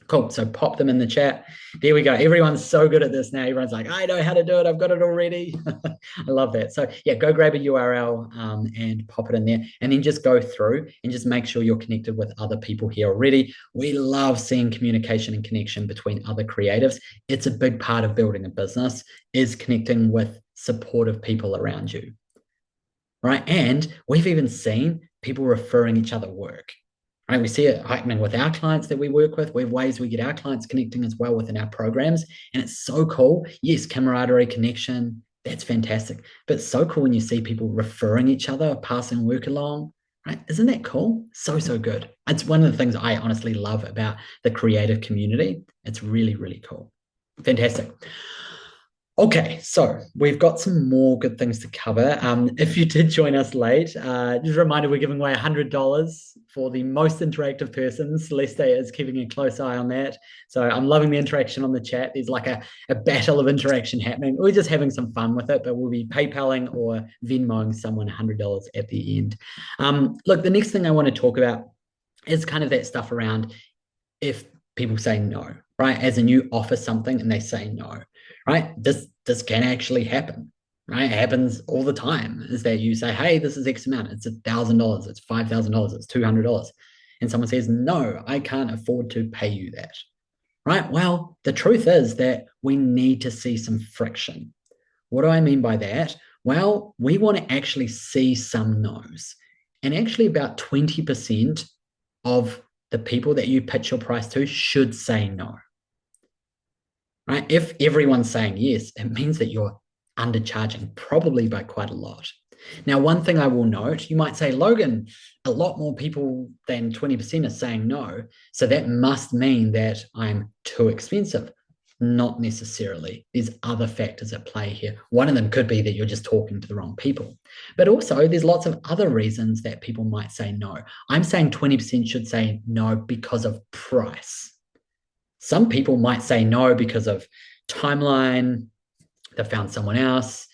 Cool. So pop them in the chat. There we go. Everyone's so good at this now. Everyone's like, I know how to do it. I've got it already. I love that. So yeah, go grab a URL and pop it in there, and then just go through and just make sure you're connected with other people here already. We love seeing communication and connection between other creatives. It's a big part of building a business, is connecting with supportive people around you, right? And we've even seen people referring each other work. Right? We see it happening with our clients that we work with. We have ways we get our clients connecting as well within our programs. And it's so cool. Yes, camaraderie, connection, that's fantastic. But it's so cool when you see people referring each other, passing work along. right? Isn't that cool? So, so good. It's one of the things I honestly love about the creative community. It's really, really cool. Fantastic. Okay, so we've got some more good things to cover. If you did join us late, just a reminder, we're giving away $100 for the most interactive person. Celeste is keeping a close eye on that. So I'm loving the interaction on the chat. There's like a battle of interaction happening. We're just having some fun with it, but we'll be PayPaling or Venmoing someone $100 at the end. Look, the next thing I want to talk about is kind of that stuff around if people say no, right? As in you offer something and they say no, right? This can actually happen, right? It happens all the time. Is that you say, hey, this is X amount. It's $1,000. It's $5,000. It's $200. And someone says, no, I can't afford to pay you that, right? Well, the truth is that we need to see some friction. What do I mean by that? Well, we want to actually see some no's. And actually, about 20% of the people that you pitch your price to should say no, right? If everyone's saying yes, it means that you're undercharging, probably by quite a lot. Now, one thing I will note, you might say, Logan, a lot more people than 20% are saying no. So that must mean that I'm too expensive. Not necessarily. There's other factors at play here. One of them could be that you're just talking to the wrong people. But also, there's lots of other reasons that people might say no. I'm saying 20% should say no because of price. Some people might say no because of timeline, they found someone else,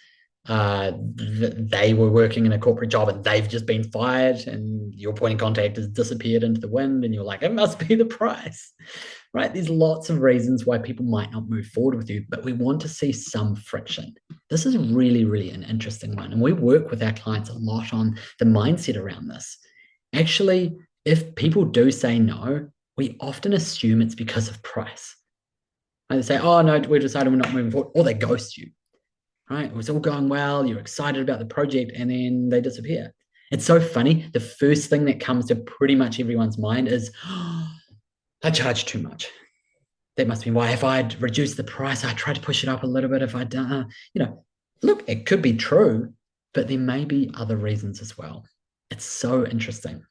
they were working in a corporate job and they've just been fired and your point of contact has disappeared into the wind and you're like, it must be the price, right? There's lots of reasons why people might not move forward with you, but we want to see some friction. This is really, really an interesting one. And we work with our clients a lot on the mindset around this. Actually, if people do say no, we often assume it's because of price. They say, oh, no, we decided we're not moving forward, or they ghost you, right? It was all going well, you're excited about the project, and then they disappear. It's so funny. The first thing that comes to pretty much everyone's mind is, oh, I charge too much. That must be why. If I'd reduced the price, I tried to push it up a little bit. If I'd done, look, it could be true, but there may be other reasons as well. It's so interesting.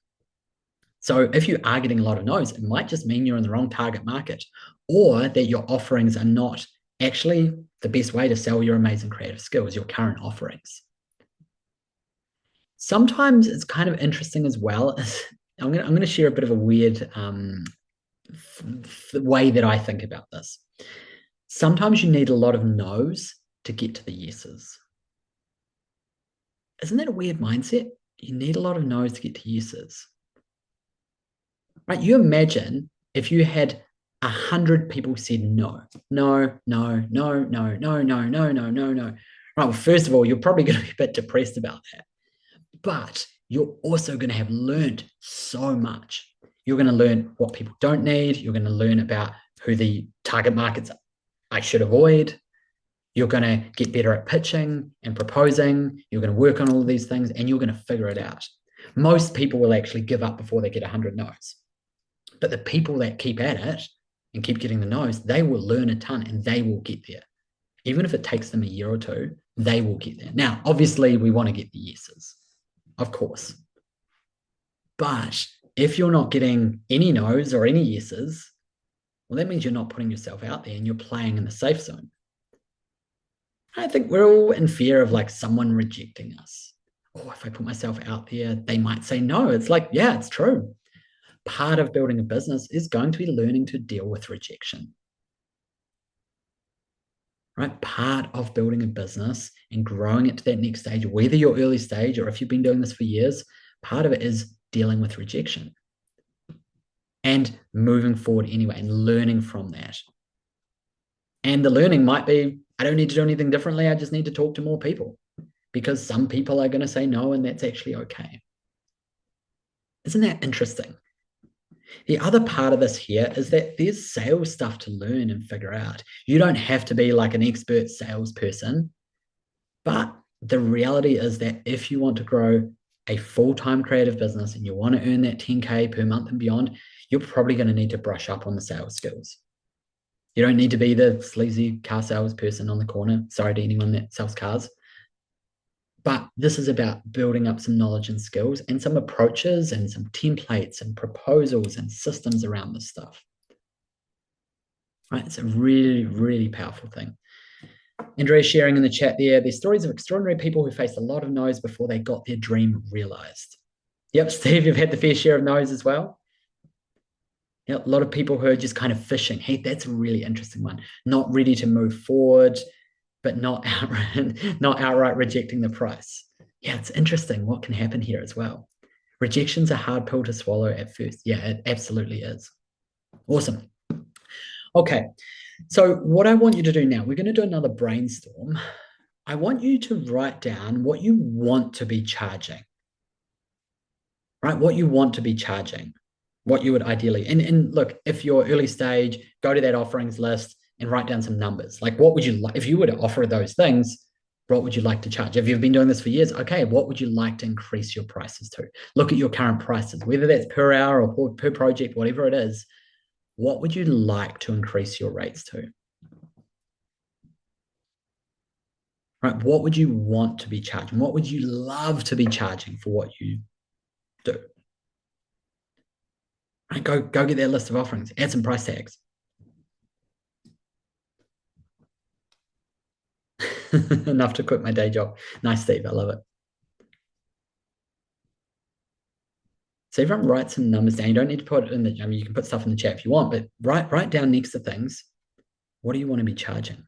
So if you are getting a lot of no's, it might just mean you're in the wrong target market or that your offerings are not actually the best way to sell your amazing creative skills, your current offerings. Sometimes it's kind of interesting as well. I'm going to share a bit of a weird way that I think about this. Sometimes you need a lot of no's to get to the yeses. Isn't that a weird mindset? You need a lot of no's to get to yeses. Right? You imagine if you had 100 people said no, no, no, no, no, no, no, no, no, no, no. Right. Well, first of all, you're probably going to be a bit depressed about that. But you're also going to have learned so much. You're going to learn what people don't need. You're going to learn about who the target markets I should avoid. You're going to get better at pitching and proposing. You're going to work on all of these things and you're going to figure it out. Most people will actually give up before they get 100 no's. But the people that keep at it and keep getting the no's, they will learn a ton and they will get there. Even if it takes them a year or two, they will get there. Now, obviously, we want to get the yeses, of course. But if you're not getting any no's or any yeses, well, that means you're not putting yourself out there and you're playing in the safe zone. I think we're all in fear of like someone rejecting us. Oh, if I put myself out there, they might say no. It's like, yeah, it's true. Part of building a business is going to be learning to deal with rejection. Right? Part of building a business and growing it to that next stage, whether you're early stage or if you've been doing this for years, part of it is dealing with rejection and moving forward anyway and learning from that. And the learning might be, I don't need to do anything differently. I just need to talk to more people because some people are going to say no, and that's actually okay. Isn't that interesting? The other part of this here is that there's sales stuff to learn and figure out. You don't have to be like an expert salesperson, but the reality is that if you want to grow a full-time creative business and you want to earn that 10K per month and beyond, you're probably going to need to brush up on the sales skills. You don't need to be the sleazy car salesperson on the corner. Sorry to anyone that sells cars. But this is about building up some knowledge and skills and some approaches and some templates and proposals and systems around this stuff. Right? It's a really, really powerful thing. Andrea's sharing in the chat there's stories of extraordinary people who faced a lot of no's before they got their dream realized. Yep, Steve, you've had the fair share of no's as well. Yep, a lot of people who are just kind of fishing. Hey, that's a really interesting one. Not ready to move forward, but not outright rejecting the price. Yeah, it's interesting what can happen here as well. Rejection's a hard pill to swallow at first. Yeah, it absolutely is. Awesome. Okay, so what I want you to do now, we're going to do another brainstorm. I want you to write down what you want to be charging, right? What you want to be charging, what you would ideally, and look, if you're early stage, go to that offerings list and write down some numbers. Like, what would you like, if you were to offer those things, what would you like to charge? If you've been doing this for years, okay, what would you like to increase your prices to? Look at your current prices, whether that's per hour or per project, whatever it is. What would you like to increase your rates to? Right? What would you want to be charging? What would you love to be charging for what you do? Right? Go get that list of offerings. Add some price tags. Enough to quit my day job. Nice, Steve. I love it. So everyone write some numbers down. You don't need to put it in the, I mean, you can put stuff in the chat if you want, but write down next to things. What do you want to be charging?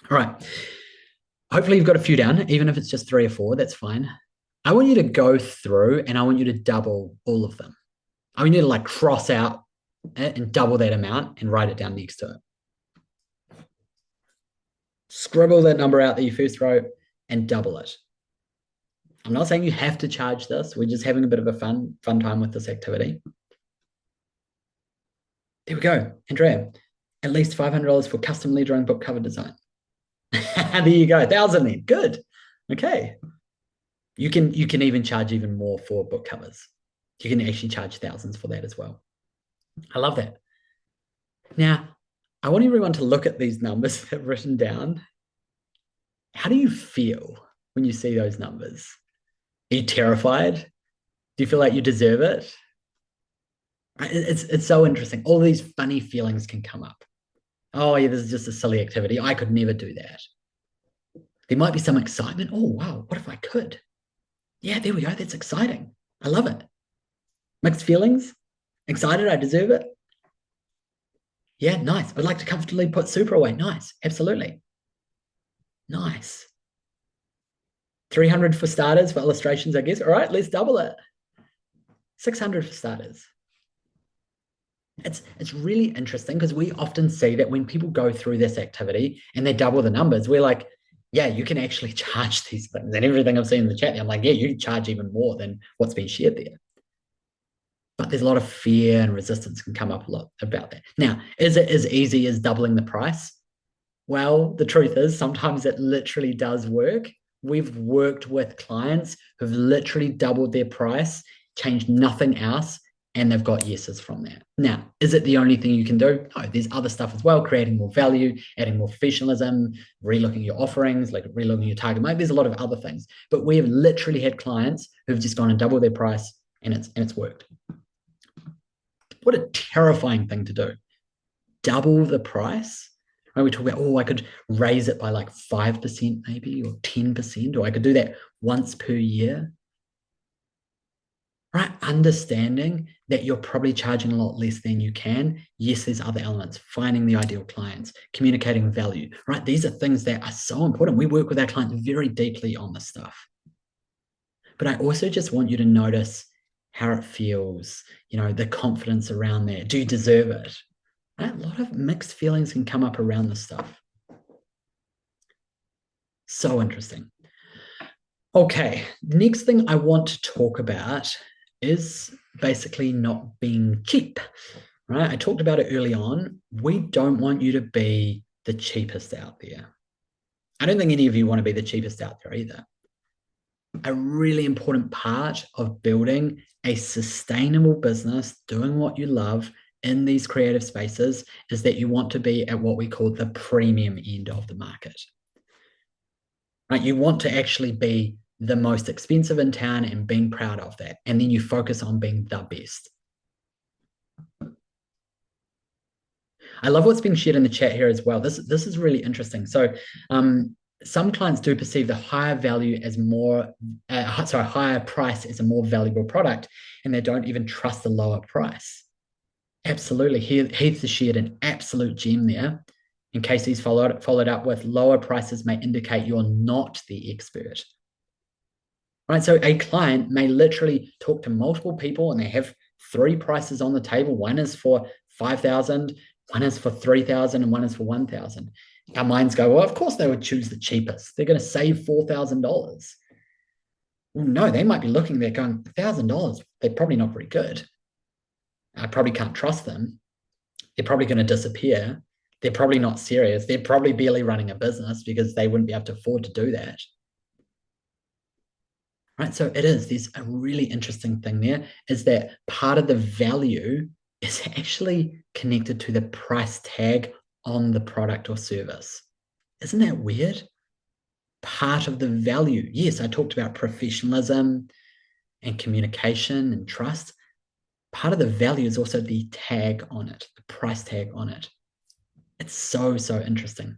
All right. Hopefully you've got a few down, even if it's just 3 or 4, that's fine. I want you to go through and I want you to double all of them. I want you to like cross out it and double that amount and write it down next to it. Scribble that number out that you first wrote and double it. I'm not saying you have to charge this. We're just having a bit of a fun time with this activity. There we go. Andrea, at least $500 for custom lead drawing book cover design. There you go. 1,000 then. Good. Okay. You can even charge even more for book covers. You can actually charge thousands for that as well. I love that. Now, I want everyone to look at these numbers that I've written down. How do you feel when you see those numbers? Are you terrified? Do you feel like you deserve it? It's so interesting. All these funny feelings can come up. Oh, yeah, this is just a silly activity. I could never do that. There might be some excitement. Oh, wow, what if I could? Yeah, there we go. That's exciting. I love it. Mixed feelings. Excited, I deserve it. Yeah, nice. I'd like to comfortably put super away. Nice. Absolutely. Nice. 300 for starters, for illustrations, I guess. All right, let's double it. 600 for starters. It's really interesting because we often see that when people go through this activity and they double the numbers, we're like, yeah, you can actually charge these things. And everything I've seen in the chat, I'm like, yeah, you can charge even more than what's been shared there. But there's a lot of fear and resistance can come up a lot about that. Now, is it as easy as doubling the price? Well, the truth is sometimes it literally does work. We've worked with clients who've literally doubled their price, changed nothing else, and they've got yeses from that. Now, is it the only thing you can do? No, there's other stuff as well, creating more value, adding more professionalism, relooking your offerings, like relooking your target market. There's a lot of other things. But we have literally had clients who've just gone and doubled their price and it's worked. What a terrifying thing to do. Double the price. Right? We talk about, oh, I could raise it by like 5% maybe, or 10%, or I could do that once per year. Right? Understanding that you're probably charging a lot less than you can. Yes, there's other elements, finding the ideal clients, communicating value, right? These are things that are so important. We work with our clients very deeply on this stuff. But I also just want you to notice how it feels, the confidence around that. Do you deserve it? Right? A lot of mixed feelings can come up around this stuff. So interesting. Okay, next thing I want to talk about is basically not being cheap, right? I talked about it early on. We don't want you to be the cheapest out there. I don't think any of you want to be the cheapest out there either. A really important part of building a sustainable business, doing what you love in these creative spaces, is that you want to be at what we call the premium end of the market. Right? You want to actually be the most expensive in town and being proud of that. And then you focus on being the best. I love what's being shared in the chat here as well. This is really interesting. So some clients do perceive the higher value as more, higher price as a more valuable product, and they don't even trust the lower price. Absolutely. Heath has shared an absolute gem there. In case he's followed up with lower prices may indicate you're not the expert. Right. So a client may literally talk to multiple people and they have three prices on the table. One is for 5,000, one is for 3,000, and one is for 1,000. Our minds go, well, of course they would choose the cheapest. They're going to save $4,000. Well, no, they might be looking there going, $1,000, they're probably not very good. I probably can't trust them. They're probably going to disappear. They're probably not serious. They're probably barely running a business because they wouldn't be able to afford to do that. Right. So there's a really interesting thing there is that part of the value is actually connected to the price tag on the product or service. Isn't that weird? Part of the value. Yes, I talked about professionalism and communication and trust. Part of the value is also the tag on it, the price tag on it. It's so, so interesting.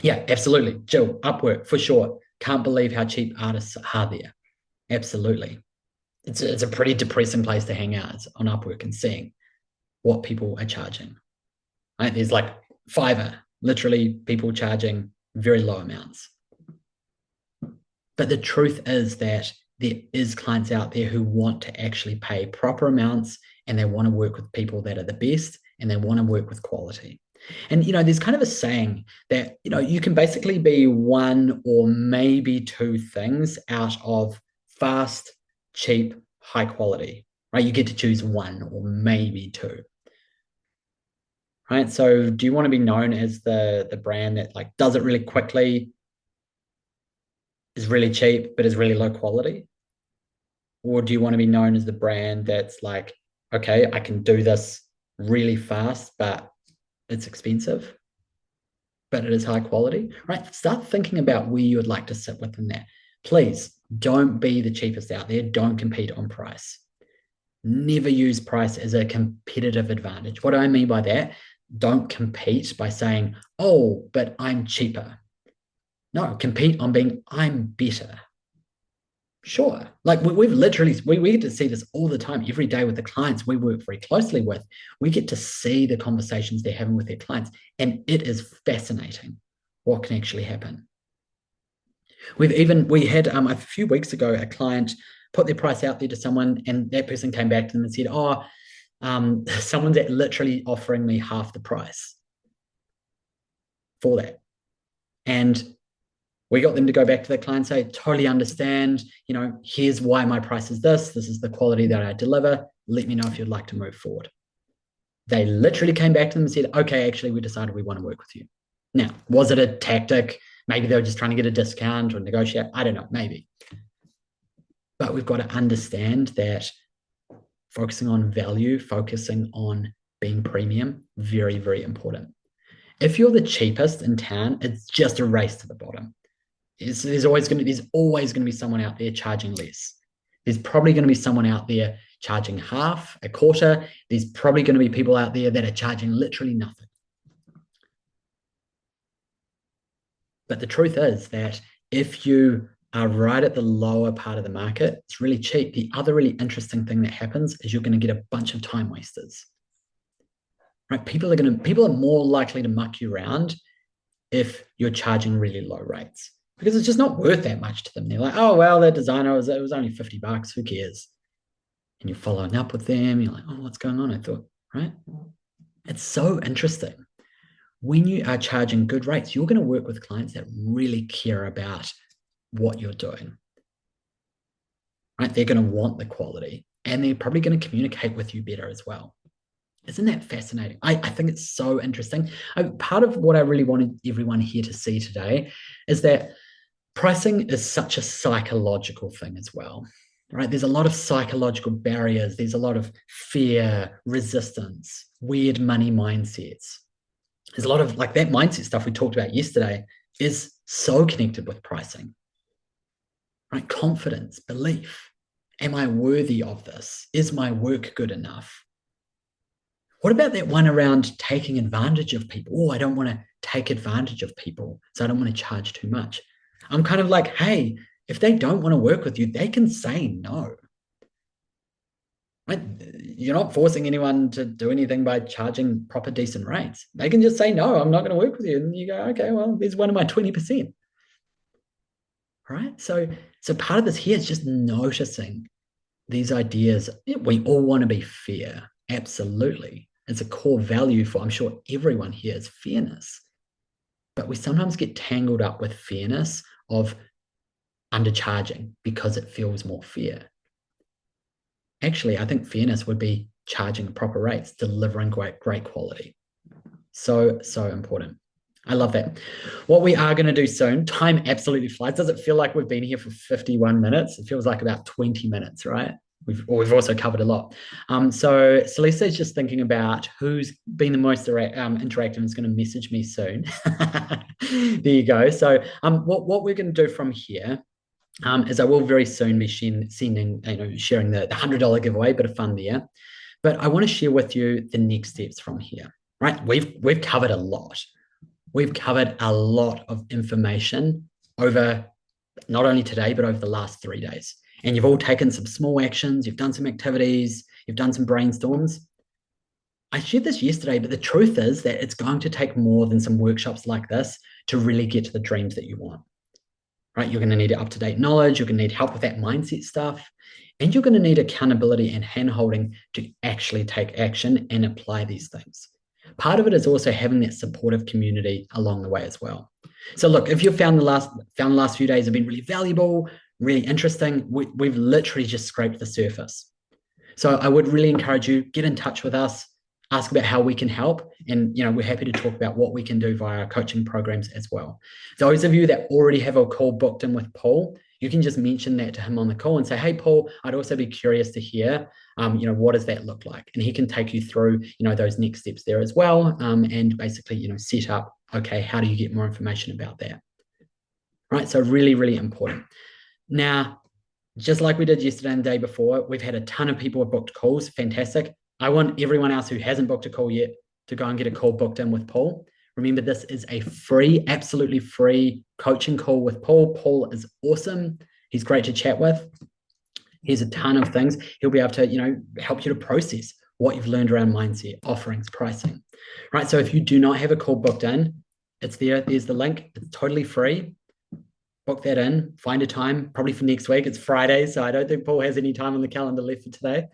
Yeah, absolutely. Jill, Upwork, for sure. Can't believe how cheap artists are there. Absolutely. It's a pretty depressing place to hang out on Upwork and seeing what people are charging. Right? There's like Fiverr, literally people charging very low amounts. But the truth is that there is clients out there who want to actually pay proper amounts and they want to work with people that are the best and they want to work with quality. And, there's kind of a saying that, you can basically be one or maybe two things out of fast, cheap, high quality, right? You get to choose one or maybe two, right? So do you want to be known as the brand that like does it really quickly, is really cheap, but is really low quality? Or do you want to be known as the brand that's like, okay, I can do this really fast, but it's expensive, but it is high quality, right? Start thinking about where you would like to sit within that. Please don't be the cheapest out there. Don't compete on price. Never use price as a competitive advantage. What do I mean by that? Don't compete by saying, oh, but I'm cheaper. No, compete on being, I'm better. Sure. Like we've literally, we get to see this all the time, every day with the clients we work very closely with. We get to see the conversations they're having with their clients, and it is fascinating what can actually happen. We had a few weeks ago, a client put their price out there to someone, and that person came back to them and said, oh, someone's literally offering me half the price for that. And we got them to go back to the client and say, totally understand, here's why my price is this. This is the quality that I deliver. Let me know if you'd like to move forward. They literally came back to them and said, okay, actually, we decided we want to work with you. Now, was it a tactic? Maybe they were just trying to get a discount or negotiate. I don't know, maybe. But we've got to understand that focusing on value, focusing on being premium, very, very important. If you're the cheapest in town, it's just a race to the bottom. There's always going to be someone out there charging less. There's probably going to be someone out there charging half, a quarter. There's probably going to be people out there that are charging literally nothing. But the truth is that if you are right at the lower part of the market, it's really cheap. The other really interesting thing that happens is you're going to get a bunch of time wasters. Right? People are more likely to muck you around if you're charging really low rates, because it's just not worth that much to them. They're like, oh, well, that designer, it was only $50. Who cares? And you're following up with them. You're like, oh, what's going on? I thought, right? It's so interesting. When you are charging good rates, you're going to work with clients that really care about what you're doing. Right? They're going to want the quality, and they're probably going to communicate with you better as well. Isn't that fascinating? I think it's so interesting. Part of what I really wanted everyone here to see today is that pricing is such a psychological thing as well, right? There's a lot of psychological barriers. There's a lot of fear, resistance, weird money mindsets. There's a lot of like that mindset stuff we talked about yesterday is so connected with pricing. right? Confidence, belief. Am I worthy of this? Is my work good enough? What about that one around taking advantage of people? Oh, I don't want to take advantage of people, so I don't want to charge too much. I'm kind of like, hey, if they don't want to work with you, they can say no. Right? You're not forcing anyone to do anything by charging proper, decent rates. They can just say, no, I'm not going to work with you. And you go, okay, well, there's one of my 20%. Right. So part of this here is just noticing these ideas. We all want to be fair. Absolutely. It's a core value for, I'm sure, everyone here is fairness. But we sometimes get tangled up with fairness of undercharging because it feels more fair. Actually, I think fairness would be charging proper rates, delivering great quality. So important. I love that. What we are going to do soon, time absolutely flies. Does it feel like we've been here for 51 minutes? It feels like about 20 minutes, right? We've also covered a lot. So Celeste is just thinking about who's been the most interactive and is going to message me soon. There you go. So what we're going to do from here is I will very soon be sharing the $100 giveaway, bit of fun there. But I want to share with you the next steps from here, right? We've covered a lot. We've covered a lot of information over not only today, but over the last 3 days. And you've all taken some small actions, you've done some activities, you've done some brainstorms. I shared this yesterday, but the truth is that it's going to take more than some workshops like this to really get to the dreams that you want. Right? You're going to need up-to-date knowledge, you're going to need help with that mindset stuff, and you're going to need accountability and hand-holding to actually take action and apply these things. Part of it is also having that supportive community along the way as well. So look, if you found the last few days have been really valuable, really interesting, we've literally just scraped the surface. So I would really encourage you, get in touch with us, ask about how we can help. And, we're happy to talk about what we can do via our coaching programs as well. Those of you that already have a call booked in with Paul, you can just mention that to him on the call and say, hey, Paul, I'd also be curious to hear, what does that look like? And he can take you through, those next steps there as well. And basically, set up, okay, how do you get more information about that? Right. So really, really important. Now, just like we did yesterday and the day before, we've had a ton of people who booked calls. Fantastic. I want everyone else who hasn't booked a call yet to go and get a call booked in with Paul. Remember, this is a free, absolutely free coaching call with Paul. Paul is awesome. He's great to chat with. Here's a ton of things. He'll be able to, help you to process what you've learned around mindset, offerings, pricing. Right. So if you do not have a call booked in, it's there. There's the link. It's totally free. Book that in, find a time, probably for next week. It's Friday, so I don't think Paul has any time on the calendar left for today.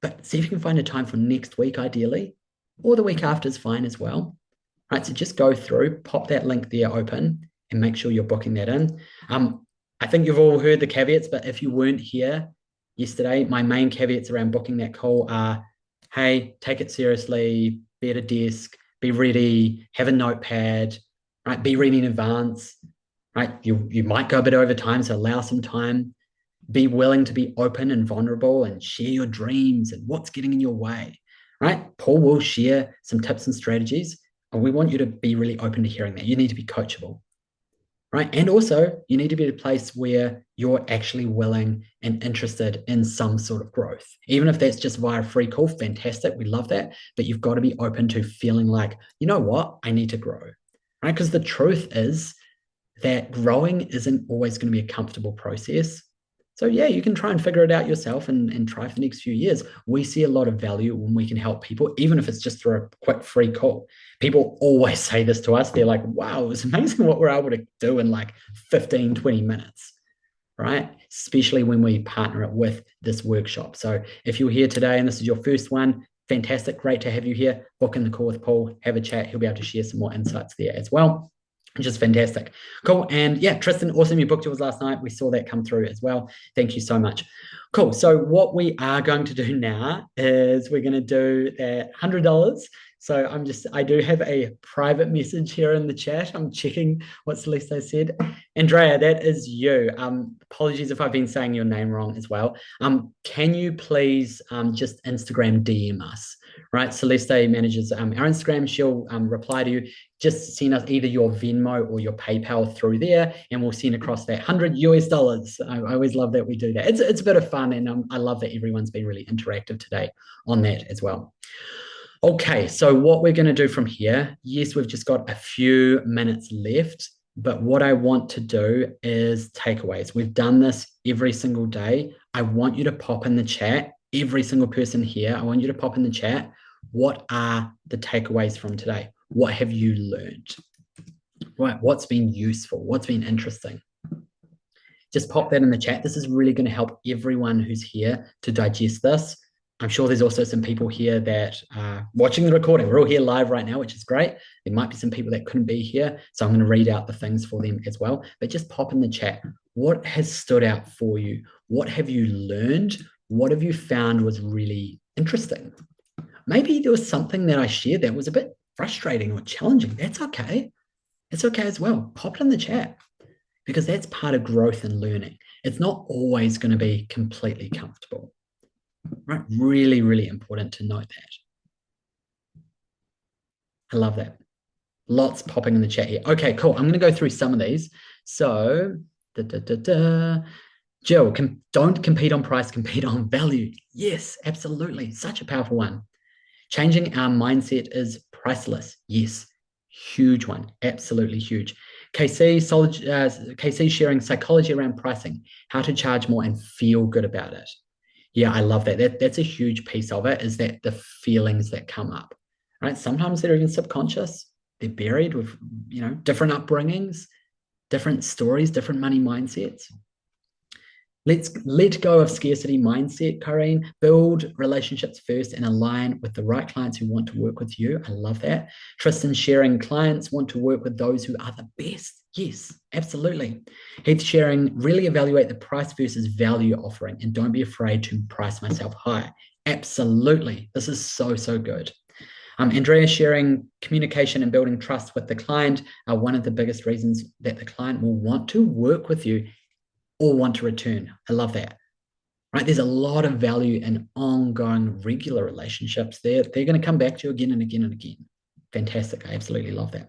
But see if you can find a time for next week, ideally, or the week after is fine as well. Right, so just go through, pop that link there open, and make sure you're booking that in. I think you've all heard the caveats, but if you weren't here yesterday, my main caveats around booking that call are, hey, take it seriously, be at a desk, be ready, have a notepad, right? Be ready in advance. Right? You might go a bit over time, so allow some time. Be willing to be open and vulnerable and share your dreams and what's getting in your way. Right? Paul will share some tips and strategies, and we want you to be really open to hearing that. You need to be coachable. Right? And also, you need to be at a place where you're actually willing and interested in some sort of growth. Even if that's just via a free call, fantastic. We love that. But you've got to be open to feeling like, you know what? I need to grow. Right? Because the truth is, that growing isn't always going to be a comfortable process. So yeah, you can try and figure it out yourself and try for the next few years. We see a lot of value when we can help people, even if it's just through a quick free call. People always say this to us. They're like, wow, it's amazing what we're able to do in like 15, 20 minutes, right? Especially when we partner it with this workshop. So if you're here today and this is your first one, fantastic, great to have you here. Book in the call with Paul, have a chat. He'll be able to share some more insights there as well. Just fantastic. Cool. And yeah, Tristan, awesome. You booked yours last night. We saw that come through as well. Thank you so much. Cool. So what we are going to do now is we're going to do that $100 So I do have a private message here in the chat. I'm checking what Celeste said. Andrea, that is you. Apologies if I've been saying your name wrong as well. Can you please just Instagram DM us? Right, Celeste manages our Instagram. She'll reply to you. Just send us either your Venmo or your PayPal through there, and we'll send across that $100. I always love that we do that. It's a bit of fun, and I love that everyone's been really interactive today on that as well. Okay, so what we're going to do from here, yes, we've just got a few minutes left, but what I want to do is takeaways. We've done this every single day. I want you to pop in the chat, every single person here, I want you to pop in the chat, what are the takeaways from today? What have you learned? Right, what's been useful? What's been interesting? Just pop that in the chat. This is really going to help everyone who's here to digest this. I'm sure there's also some people here that are watching the recording. We're all here live right now, which is great. There might be some people that couldn't be here, so I'm going to read out the things for them as well. But just pop in the chat. What has stood out for you? What have you learned? What have you found was really interesting? Maybe there was something that I shared that was a bit frustrating or challenging. That's okay. It's okay as well. Pop it in the chat because that's part of growth and learning. It's not always going to be completely comfortable. Right? Really, really important to note that. I love that. Lots popping in the chat here. Okay, cool. I'm going to go through some of these. So, Jill, don't compete on price, compete on value. Yes, absolutely. Such a powerful one. Changing our mindset is priceless. Yes, huge one. Absolutely huge. KC sharing psychology around pricing, how to charge more and feel good about it. Yeah, I love that. That's a huge piece of it, is that the feelings that come up, right? Sometimes they're even subconscious. They're buried with, different upbringings, different stories, different money mindsets. Let's let go of scarcity mindset, Corrine. Build relationships first and align with the right clients who want to work with you. I love that. Tristan sharing, clients want to work with those who are the best. Yes, absolutely. Heath sharing, really evaluate the price versus value offering and don't be afraid to price myself high. Absolutely. This is so, so good. Andrea sharing, communication and building trust with the client are one of the biggest reasons that the client will want to work with you or want to return. I love that. Right? There's a lot of value in ongoing regular relationships. They're going to come back to you again and again and again. Fantastic. I absolutely love that.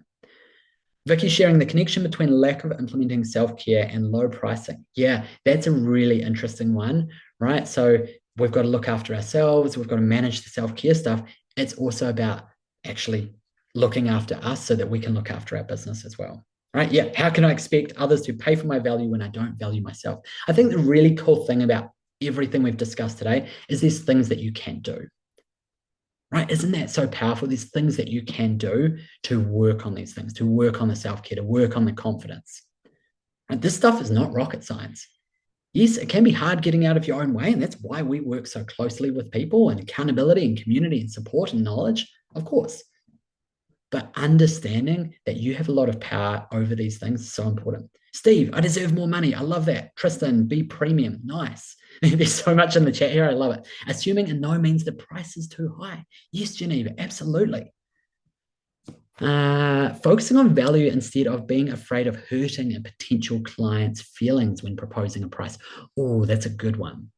Vicky sharing the connection between lack of implementing self-care and low pricing. Yeah, that's a really interesting one, right? So we've got to look after ourselves. We've got to manage the self-care stuff. It's also about actually looking after us so that we can look after our business as well. Right? Yeah. How can I expect others to pay for my value when I don't value myself? I think the really cool thing about everything we've discussed today is there's things that you can do. Right? Isn't that so powerful? There's things that you can do to work on these things, to work on the self-care, to work on the confidence. Right? This stuff is not rocket science. Yes, it can be hard getting out of your own way, and that's why we work so closely with people and accountability and community and support and knowledge, of course. But understanding that you have a lot of power over these things is so important. Steve, I deserve more money. I love that. Tristan, be premium. Nice. There's so much in the chat here. I love it. Assuming a no means the price is too high. Yes, Geneva, absolutely. Focusing on value instead of being afraid of hurting a potential client's feelings when proposing a price. Oh, that's a good one.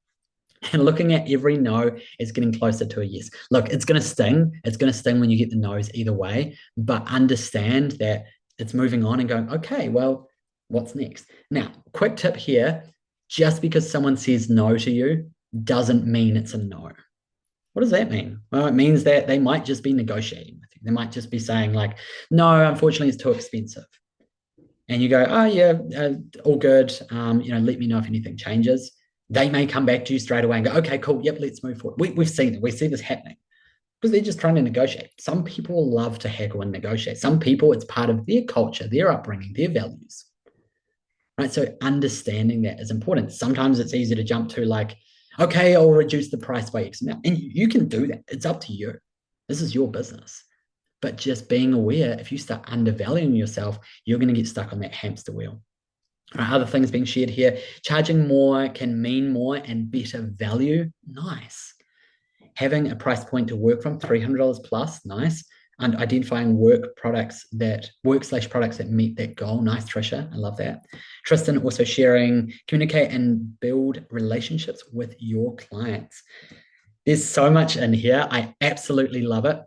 And looking at every no is getting closer to a yes. Look, it's going to sting. It's going to sting when you get the no's either way, but understand that it's moving on and going, okay, well, what's next? Now, quick tip here, just because someone says no to you doesn't mean it's a no. What does that mean? Well, it means that they might just be negotiating with you. They might just be saying like, no, unfortunately, it's too expensive. And you go, oh yeah, all good. Let me know if anything changes. They may come back to you straight away and go, okay, cool. Yep, let's move forward. We've seen it. We see this happening because they're just trying to negotiate. Some people love to haggle and negotiate. Some people, it's part of their culture, their upbringing, their values. Right? So understanding that is important. Sometimes it's easy to jump to like, okay, I'll reduce the price by X amount. And you can do that. It's up to you. This is your business. But just being aware, if you start undervaluing yourself, you're going to get stuck on that hamster wheel. Other things being shared here, charging more can mean more and better value. Nice. Having a price point to work from, $300 plus, nice. and identifying work/products that meet that goal. Nice, Trisha. I love that. Tristan also sharing, communicate and build relationships with your clients. There's so much in here. I absolutely love it.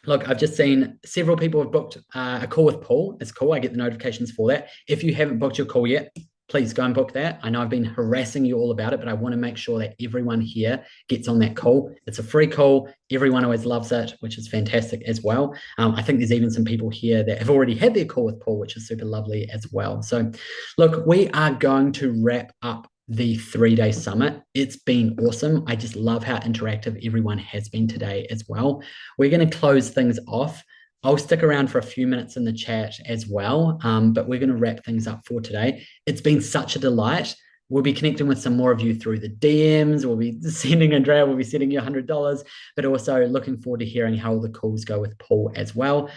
Look, I've just seen several people have booked a call with Paul. It's cool. I get the notifications for that. If you haven't booked your call yet, please go and book that. I know I've been harassing you all about it, but I want to make sure that everyone here gets on that call. It's a free call. Everyone always loves it, which is fantastic as well. I think there's even some people here that have already had their call with Paul, which is super lovely as well. So, look, we are going to wrap up the 3-day summit. It's been awesome. I just love how interactive everyone has been today as well. We're going to close things off. I'll stick around for a few minutes in the chat as well, but we're going to wrap things up for today. It's been such a delight. We'll be connecting with some more of you through the DMs. We'll be sending Andrea, we'll be sending you $100, but also looking forward to hearing how all the calls go with Paul as well.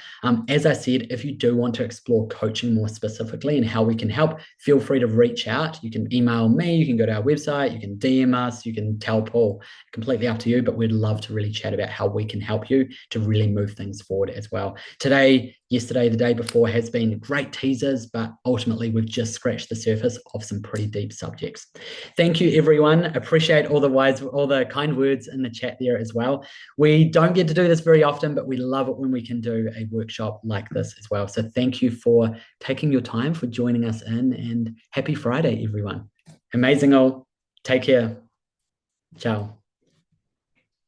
As I said, if you do want to explore coaching more specifically and how we can help, feel free to reach out. You can email me, you can go to our website, you can DM us, you can tell Paul, completely up to you, but we'd love to really chat about how we can help you to really move things forward as well. Today, yesterday, the day before has been great teasers, but ultimately we've just scratched the surface of some pretty deep subjects. Thank you, everyone. Appreciate all the kind words in the chat there as well. We don't get to do this very often, but we love it when we can do a workshop like this as well. So thank you for taking your time, for joining us in, and happy Friday, everyone. Amazing all. Take care. Ciao.